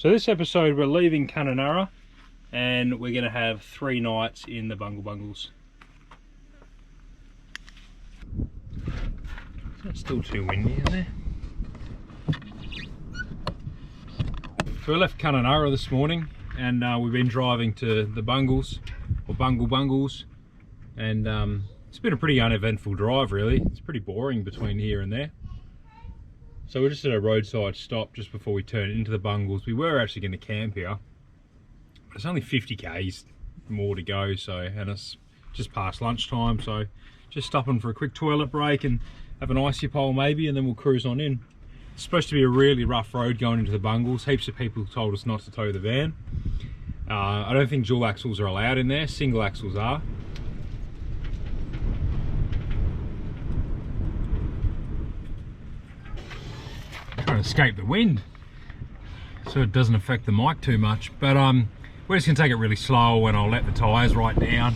So this episode we're leaving Kununurra and we're going to have 3 nights in the Bungle Bungles. It's not still too windy in there. So we left Kununurra this morning and we've been driving to the Bungles, or Bungle Bungles, and it's been a pretty uneventful drive really. It's pretty boring between here and there. So we're just at a roadside stop just before we turn into the Bungles. We were actually going to camp here, but it's only 50 k's more to go, so, and it's just past lunchtime, so just stopping for a quick toilet break and have an icy pole maybe, and then we'll cruise on in. It's supposed to be a really rough road going into the Bungles. Heaps of people told us not to tow the van. I don't think dual axles are allowed in there, single axles are. Trying to escape the wind so it doesn't affect the mic too much, but we're just going to take it really slow and I'll let the tyres right down.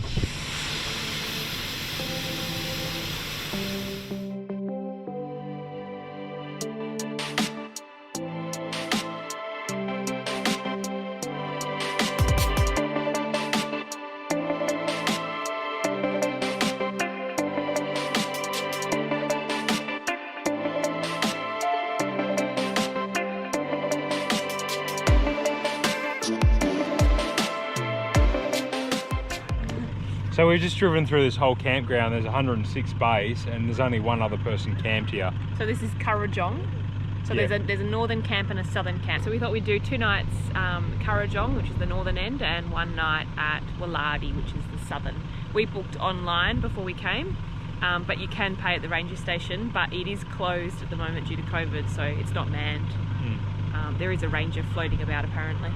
So we've just driven through this whole campground. There's 106 bays and there's only one other person camped here. So this is Karajung. So yeah. there's a northern camp and a southern camp. So we thought we'd do 2 nights Karajung, which is the northern end, and 1 night at Waladi, which is the southern. We booked online before we came, but you can pay at the ranger station, but it is closed at the moment due to COVID, so it's not manned. There is a ranger floating about apparently.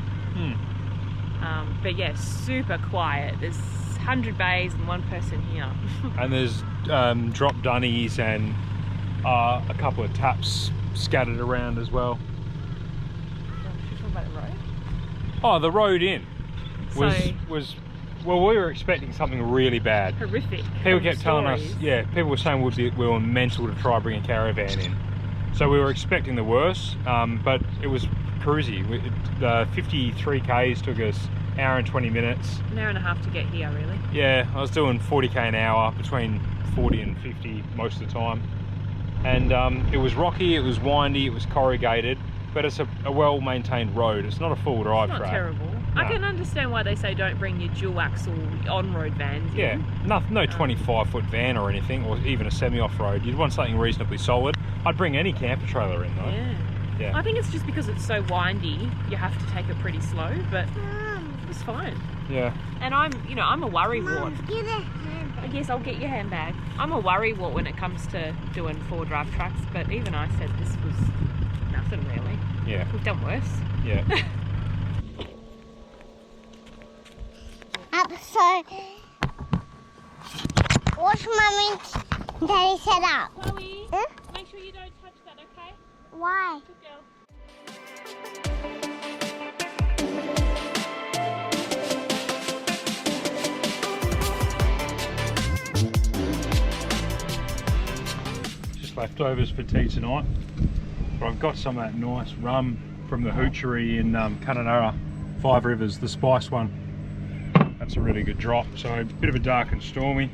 But yeah, super quiet. There's 100 bays and 1 person here. And there's drop dunnies and a couple of taps scattered around as well. Should we talk about the road? Oh, the road in was well, we were expecting something really bad. Horrific. People kept telling us, yeah, people were saying we were mental to try bring a caravan in. So we were expecting the worst, but it was cruisy. The 53 k's took us an hour and 20 minutes. An hour and a half to get here, really. Yeah, I was doing 40k an hour, between 40 and 50 most of the time. And it was rocky, it was windy, it was corrugated, but it's a well-maintained road. It's not a full drive track. It's not terrible. No. I can understand why they say don't bring your dual axle on-road vans in. Yeah, no 25-foot van or anything, or even a semi-off-road. You'd want something reasonably solid. I'd bring any camper trailer in though. Yeah. I think it's just because it's so windy, you have to take it pretty slow, but it's fine. Yeah. And I'm a worrywart. Yes, I'll get your handbag. I'm a worrywart when it comes to doing 4-drive tracks, but even I said this was nothing really. Yeah. We've done worse. Yeah. So, what's Mummy and Daddy set up? Chloe, make sure you don't touch that, okay? Why? Good girl. Just leftovers for tea tonight. But I've got some of that nice rum from the hoochery in Kununurra, 5 Rivers, the spice one. That's a really good drop, so a bit of a dark and stormy.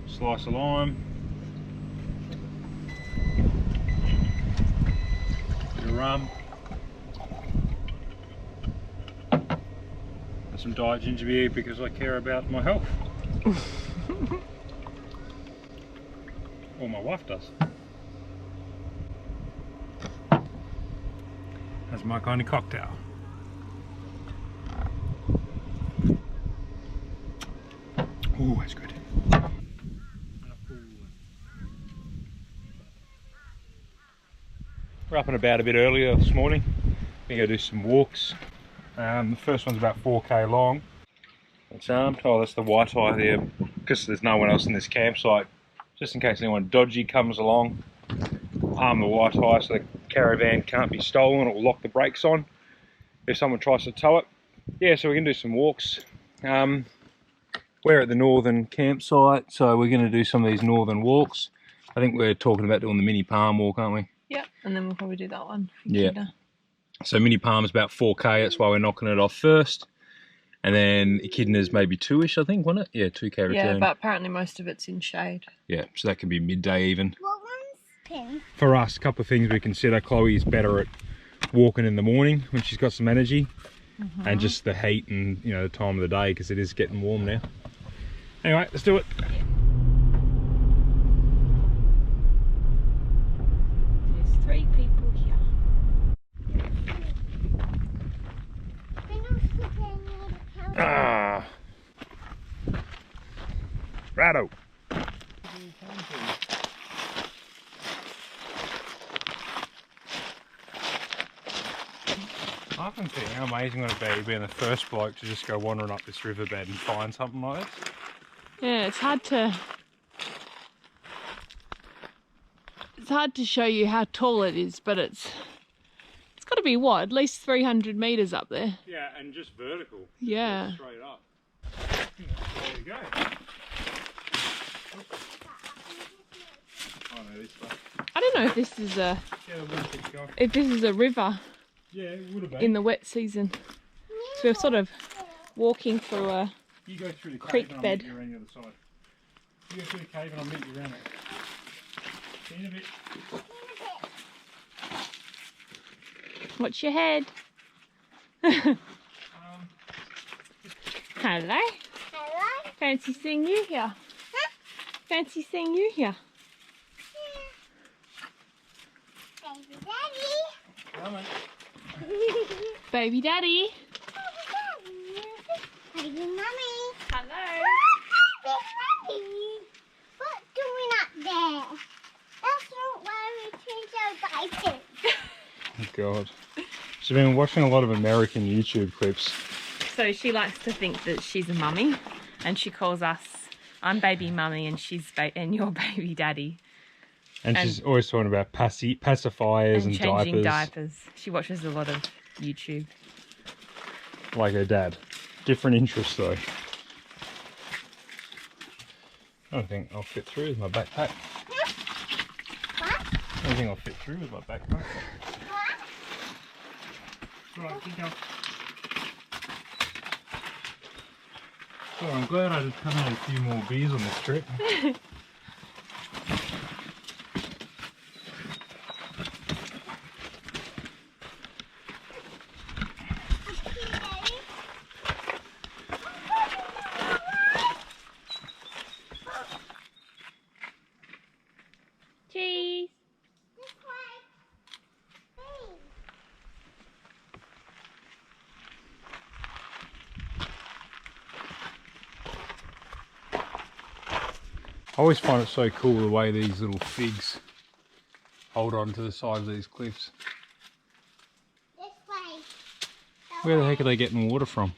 Slice of lime. Bit of rum. And some diet ginger beer because I care about my health. Well, my wife does. That's my kind of cocktail. Ooh, that's good. We're up and about a bit earlier this morning. We're going to do some walks. The first one's about 4k long. It's armed. Oh, that's the white eye there, because there's no one else in this campsite. Just in case anyone dodgy comes along, arm the white eye so the caravan can't be stolen. It will lock the brakes on if someone tries to tow it. Yeah, so we're going to do some walks. We're at the northern campsite, so we're going to do some of these northern walks. I think we're talking about doing the mini palm walk, aren't we? Yep, and then we'll probably do that one for Yeah. Echidna. So Mini Palm's about 4K, that's why we're knocking it off first. And then Echidna's maybe 2-ish, I think, wasn't it? Yeah, 2K return. Yeah, but apparently most of it's in shade. Yeah, so that can be midday even. What one's pink? For us, a couple of things we consider. Chloe is better at walking in the morning when she's got some energy. And just the heat and, you know, the time of the day, because it is getting warm now. Anyway, let's do it. There's 3 people here. Ah, Ratto. I often think how amazing would it be being the first bloke to just go wandering up this riverbed and find something like this. Yeah, it's hard to show you how tall it is, but it's got to be what, at least 300 meters up there. Yeah, and just vertical. Yeah. Just straight up. There you go. Oh no, this way. I don't know if this is Yeah, the water keeps going. if this is a river Yeah, it would have been. in the wet season. So we're sort of walking through a You go through the cave creek and I'll bed. meet you around the other side. You go through the cave and I'll meet you around it. See you in a bit. Watch your head. Hello. Hello? Fancy seeing you here. Fancy seeing you here. Baby daddy. Come on. Baby daddy. Baby mummy. Hello. Baby daddy. What doing up there? That's not where we change our diapers. Oh God. She's been watching a lot of American YouTube clips. So she likes to think that she's a mummy, and she calls us, I'm baby mummy and and you're baby daddy. And she's always talking about pacifiers and changing diapers. diapers. She watches a lot of YouTube. Like her dad. Different interests though. I don't think I'll fit through with my backpack. What? I don't think I'll fit through with my backpack. Right, keep going. So I'm glad I just come out a few more beers on this trip. Cheese. This way. Hey. I always find it so cool the way these little figs hold on to the sides of these cliffs. This way. Where the heck are they getting water from?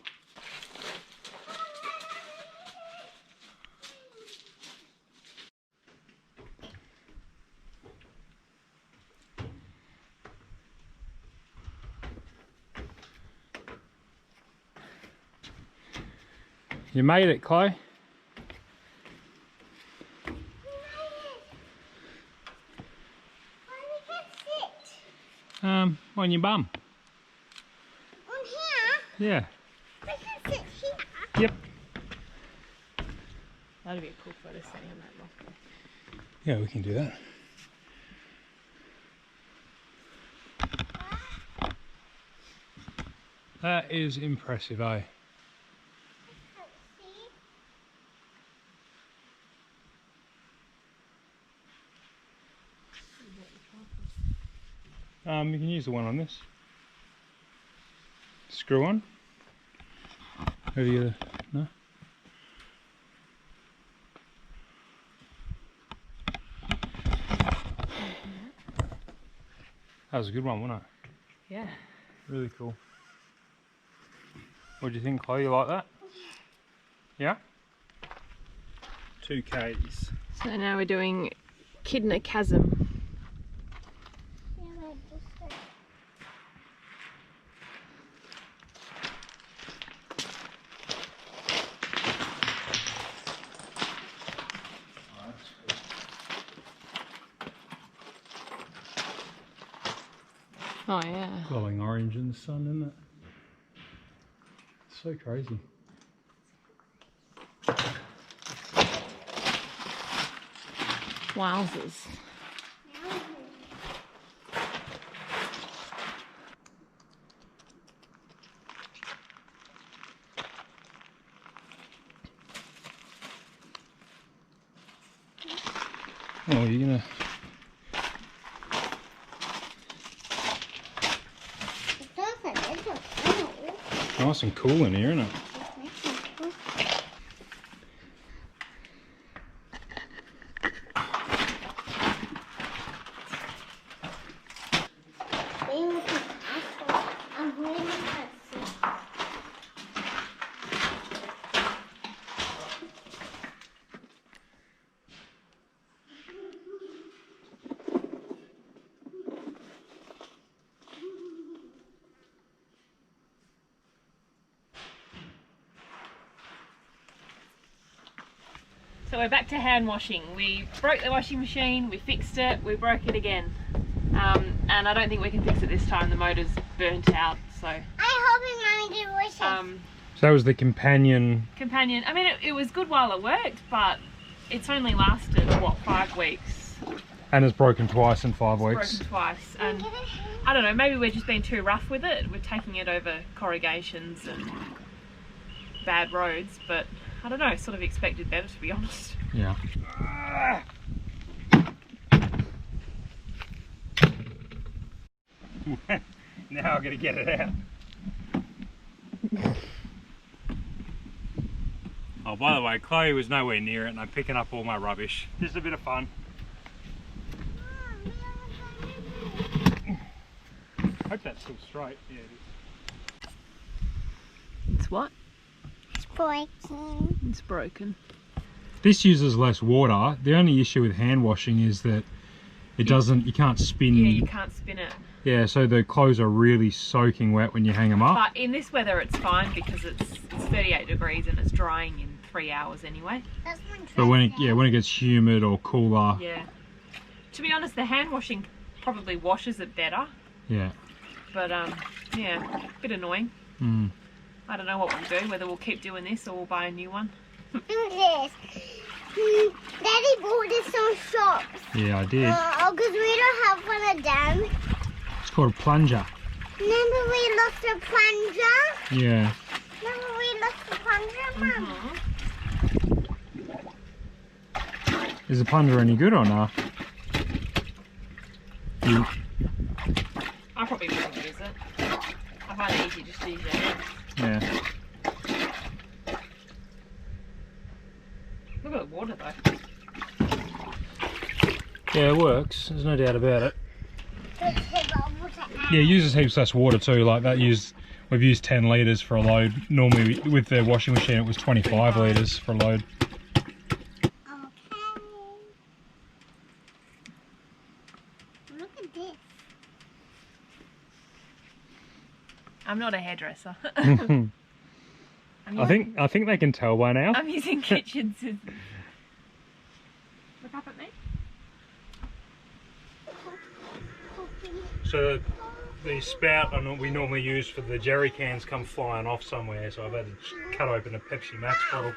You made it, Chloe. Where we can sit? On your bum. On here? Yeah. We can sit here. Yep. That'd be a cool photo setting on that rock. Yeah, we can do that. That is impressive, eh? You can use the one on this. Screw on. Over the other, no? That was a good one, wasn't it? Yeah. Really cool. What do you think, Chloe? You like that? Yeah? 2 Ks. So now we're doing Echidna Chasm. Oh yeah. Glowing orange in the sun, isn't it? So crazy. Wowzers. Oh, you're gonna... Nice and cool in here, isn't it? So we're back to hand washing. We broke the washing machine, we fixed it, we broke it again. And I don't think we can fix it this time, the motor's burnt out, so. I hope Mommy did wash it. So that was the companion. I mean, it was good while it worked, but it's only lasted, what, 5 weeks? And it's broken twice in 5 weeks. Broken twice, and I don't know, maybe we're just being too rough with it. We're taking it over corrugations and bad roads, but I don't know, sort of expected better, to be honest. Yeah. Now I've got to get it out. Oh, by the way, Chloe was nowhere near it and I'm picking up all my rubbish. Just a bit of fun. Hope that's still straight. Yeah, it is. It's what? It's broken. It's broken. This uses less water. The only issue with hand washing is that it doesn't, you can't spin. Yeah, you can't spin it. Yeah, so the clothes are really soaking wet when you hang them up. But in this weather it's fine because it's 38 degrees and it's drying in 3 hours anyway. That's my But when it gets humid or cooler. Yeah. To be honest, the hand washing probably washes it better. Yeah. But yeah, a bit annoying. Mm. I don't know what we'll do, whether we'll keep doing this or we'll buy a new one. Do this. Daddy bought this from shops. Yeah, I did. Oh, because we don't have one of them. It's called a plunger. Remember we lost a plunger? Yeah. Remember we lost a plunger, Mum? Is the plunger any good or not? You... I probably wouldn't use it. I find it easy just to use it. Yeah. Look at the water though. Yeah, it works. There's no doubt about it. Yeah, it uses heaps less water too. Like that we've used 10 litres for a load. Normally with the washing machine it was 25 litres for a load. Okay. Look at this. I'm not a hairdresser. I think they can tell by now. I'm using kitchen scissors. Look up at me. So the spout we normally use for the jerry cans come flying off somewhere, so I've had to cut open a Pepsi Max bottle.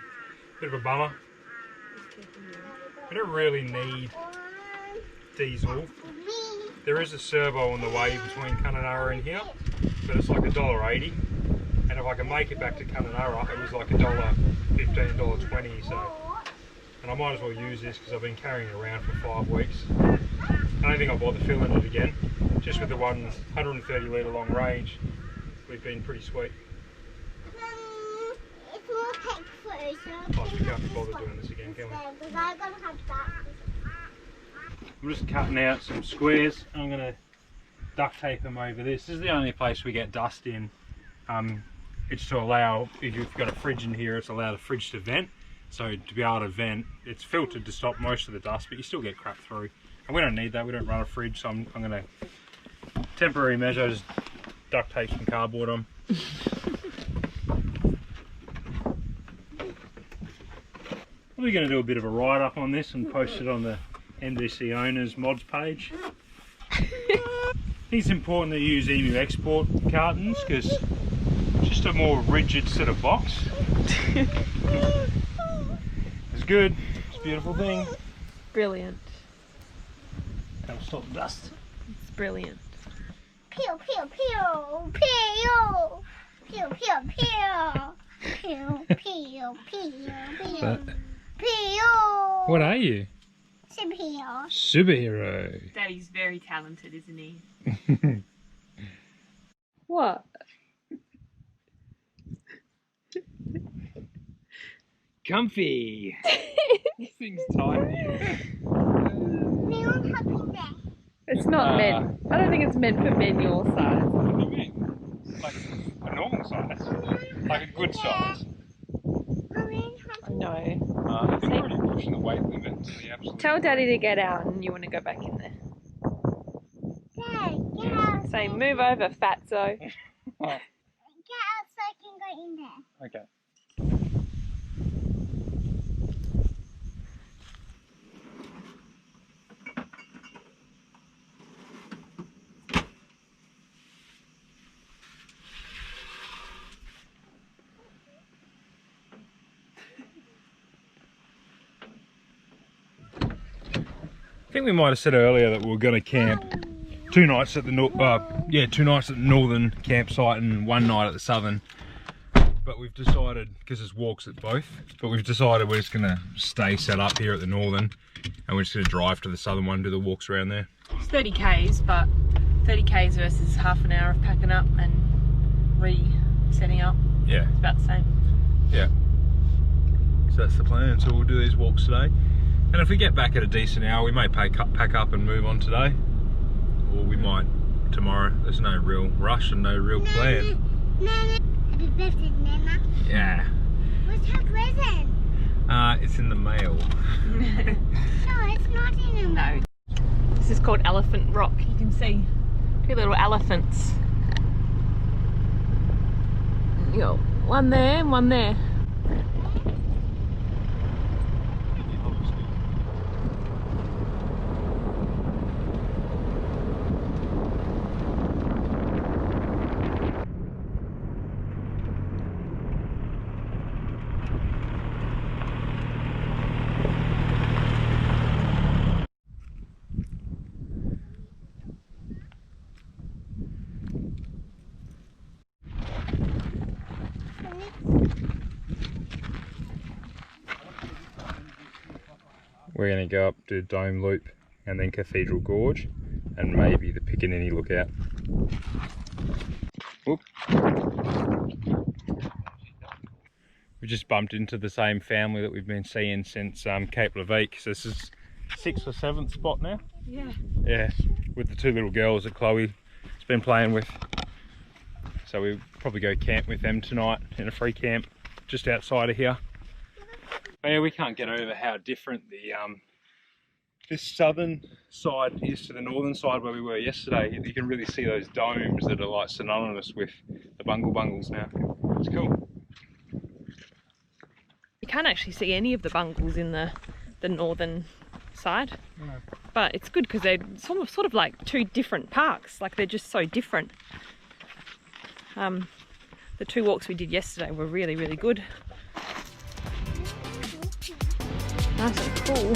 Bit of a bummer. We don't really need diesel. There is a servo on the way between Kununurra and here, but it's like $1.80. And if I can make it back to Kununurra, it was like $1.15, $1.20. So, and I might as well use this because I've been carrying it around for 5 weeks. I don't think I'll bother filling it again. Just with the 130 litre long range, we've been pretty sweet. It's more pet food, so Plus, we can't be bothered doing this again, can we? because I'm gonna have that. I'm just cutting out some squares. I'm going to duct tape them over this. This is the only place we get dust in. It's to allow, if you've got a fridge in here, it's allowed the fridge to vent. So to be able to vent, it's filtered to stop most of the dust, but you still get crap through. And we don't need that, we don't run a fridge, so I'm going to temporary measure, just duct tape some cardboard on. We're going to do a bit of a write-up on this and post it on the NDC Owners mods page. think it's important to use emu export cartons because it's just a more rigid sort of box. It's good. It's a beautiful thing. Brilliant. That'll stop the dust. It's brilliant. Pew, pew, pew, pew. Pew, pew, pew. Pew, pew, pew, pew. Pew. What are you? Superhero. Superhero. Daddy's very talented, isn't he? What? Comfy. This thing's tiny. Neon happy day. It's not meant. I don't think it's meant for men your size. What do you mean? Like a normal size? Like a good size? I know. I think we're already pushing the weight limit to the absolute. Tell Daddy to get out and you want to go back in there. Dad, get out. Say, move over, fatso. Get out so I can go in there. Okay. I think we might have said earlier that we were going to camp 2 nights at the northern campsite and 1 night at the southern. But we've decided, because there's walks at both, but we've decided we're just going to stay set up here at the northern and we're just going to drive to the southern one, do the walks around there. It's 30 k's, but 30 k's versus half an hour of packing up and resetting up. Yeah. It's about the same. Yeah. So that's the plan. So we'll do these walks today. And if we get back at a decent hour, we may pack up and move on today. Or we might tomorrow. There's no real rush and no real plan. Nana. Happy birthday, Nana. Yeah. What's her present? It's in the mail. No, it's not in the mail. No. This is called Elephant Rock. You can see 2 little elephants. You got one there and one there. We're going to go up to Dome Loop and then Cathedral Gorge and maybe the Piccaninny Lookout. Whoop. We just bumped into the same family that we've been seeing since Cape Leveque. So this is 6th or 7th spot now. Yeah. Yeah, with the 2 little girls that Chloe's been playing with. So we'll probably go camp with them tonight in a free camp just outside of here. But yeah, we can't get over how different the this southern side is to the northern side where we were yesterday. You can really see those domes that are like synonymous with the Bungle Bungles now. It's cool. You can't actually see any of the bungles in the northern side. No. But it's good because they're sort of like 2 different parks. Like they're just so different. The 2 walks we did yesterday were really, really good. Nice and cool.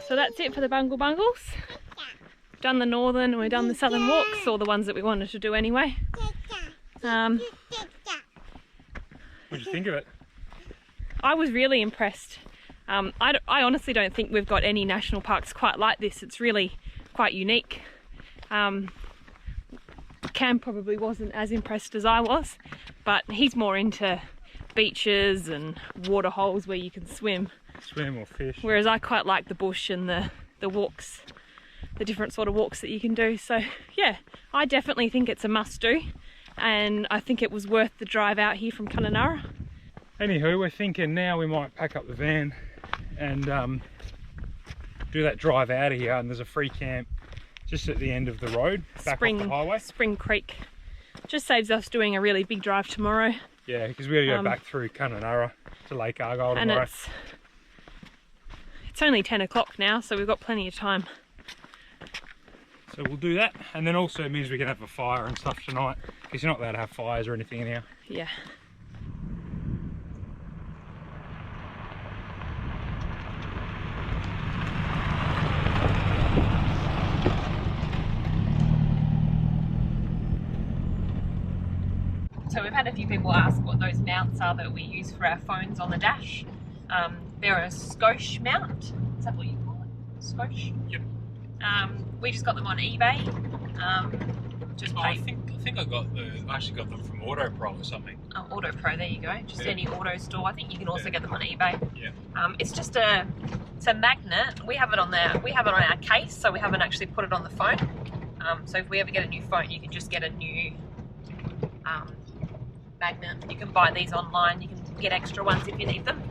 So that's it for the Bungle Bungles. We've done the northern and we've done the southern walks, or the ones that we wanted to do anyway. What did you think of it? I was really impressed. I honestly don't think we've got any national parks quite like this. It's really quite unique. Cam probably wasn't as impressed as I was, but he's more into beaches and water holes where you can swim. Swim or fish. Whereas I quite like the bush and the walks, the different sort of walks that you can do. So yeah, I definitely think it's a must do, and I think it was worth the drive out here from Kununurra. Anywho, we're thinking now we might pack up the van and do that drive out of here, and there's a free camp just at the end of the road, back off the highway. Spring Creek. Just saves us doing a really big drive tomorrow. Yeah, because we gotta go back through Kununurra to Lake Argyle tomorrow. And it's only 10 o'clock now, so we've got plenty of time. So we'll do that, and then also it means we can have a fire and stuff tonight, because you're not allowed to have fires or anything in here. Yeah. So we've had a few people ask what those mounts are that we use for our phones on the dash. They're a Scosh mount. Is that what you call it? Scosh? Yep. We just got them on eBay. I think I actually got them from Auto Pro or something. Oh, Auto Pro, there you go. Just any auto store. I think you can also get them on eBay. Yeah. It's just it's a magnet. We have it on our case, so we haven't actually put it on the phone. So if we ever get a new phone, you can just get a new magnet. You can buy these online. You can get extra ones if you need them.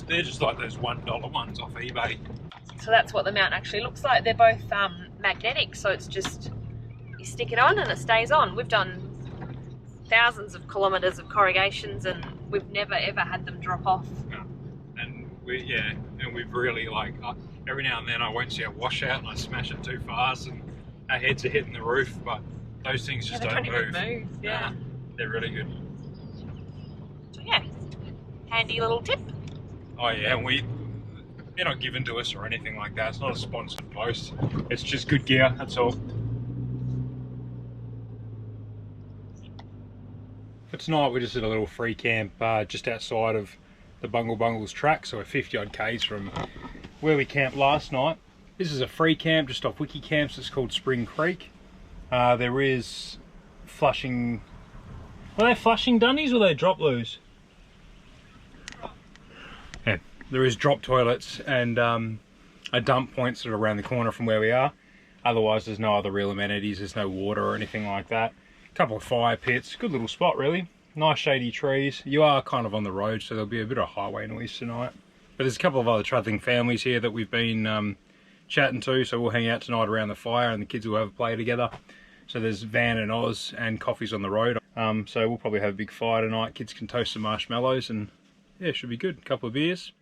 They're just like those $1 ones off eBay. So that's what the mount actually looks like. They're both magnetic, so it's just you stick it on and it stays on. We've done thousands of kilometres of corrugations and we've never ever had them drop off. No. And we've really every now and then I won't see a washout and I smash it too fast and our heads are hitting the roof, but those things just don't move. Yeah. They're really good. So yeah, handy little tip. Oh yeah, and they're not given to us or anything like that. It's not a sponsored post. It's just good gear, that's all. For tonight we just did a little free camp just outside of the Bungle Bungles track, so we're 50 odd k's from where we camped last night. This is a free camp just off Wiki Camps. It's called Spring Creek. There is flushing. Are they flushing dunnies or are they drop loos? Yeah, there is drop toilets and a dump point sort of around the corner from where we are. Otherwise there's no other real amenities. There's no water or anything like that. A couple of fire pits. Good little spot really. Nice shady trees. You are kind of on the road, so there'll be a bit of highway noise tonight. But there's a couple of other travelling families here that we've been chatting to, so we'll hang out tonight around the fire and the kids will have a play together. So there's Van and Oz and coffees on the road. So we'll probably have a big fire tonight. Kids can toast some marshmallows and yeah, it should be good. A couple of beers.